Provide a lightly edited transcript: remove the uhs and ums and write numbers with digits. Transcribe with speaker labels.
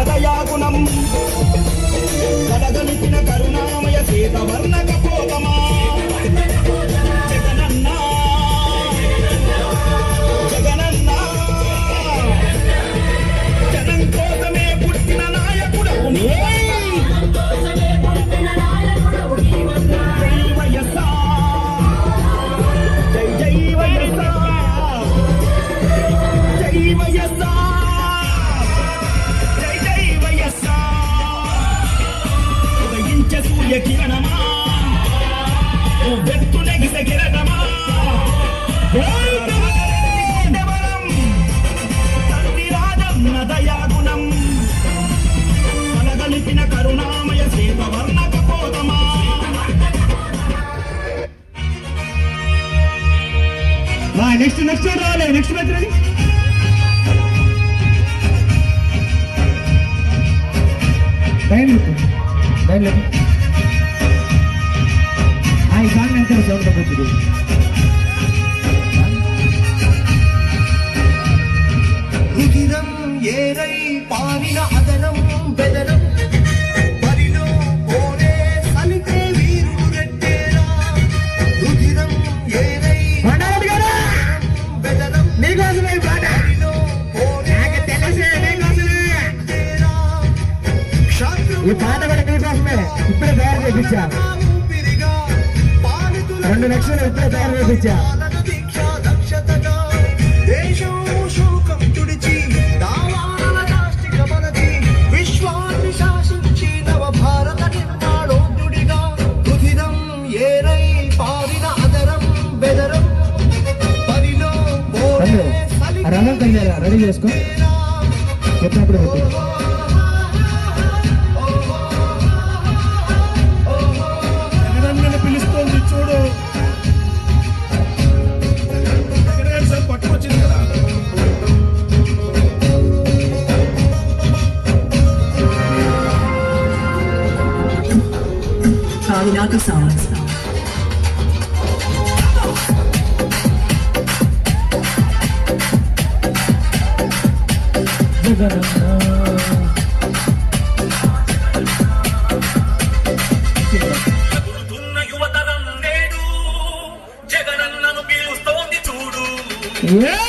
Speaker 1: దయాగుణం కడగలిపిన కరుణామయ సీత వర్ణక పోతమా జగనన్న జగనన్న జనం కోసమే పుట్టిన నాయకుడవు జై వైఎస్ఆర్ జై జై వైఎస్ఆర్ జై వైఎస్ఆర్ సూర్య కిరణమా వెత్తు నెగిసే కిరణమా తండ్రి రాజన్న దయాగుణం కలగలిపిన కరుణామయ సీత వర్ణక పోతమా నెక్స్ట్ రాలే నెక్స్ట్ మ్యాచ్ రెడీ టైం ఈ సాంగ్ ఎంత చదువుకోవచ్చు
Speaker 2: రుధిరం ఏరై పారిన అదనం బెదరం బరిలో ఓడే సలితే వీరుడు రెట్టేరా రుధిరం ఏరై బెదరం
Speaker 1: నీకోసమే పాట ఈ పాట కూడా నీకోసమే ఇప్పుడే తయారు చేయించా 2 లక్షలు ఇప్పుడే తయారు చేయించా
Speaker 2: విశ్వాన్ని శాసించి నవ భారత నిర్మాణోద్యుడిగా రుధిరం ఏరై పారిన అదరం బెదరం పరిలో
Speaker 1: రంగం కళ్యాణ రెడీ చేసుకో చెప్పినప్పుడు పిలుస్తోంది చూడు పట్టుకొచ్చింది కదా
Speaker 3: Kavinata Sounds.
Speaker 1: Yeah!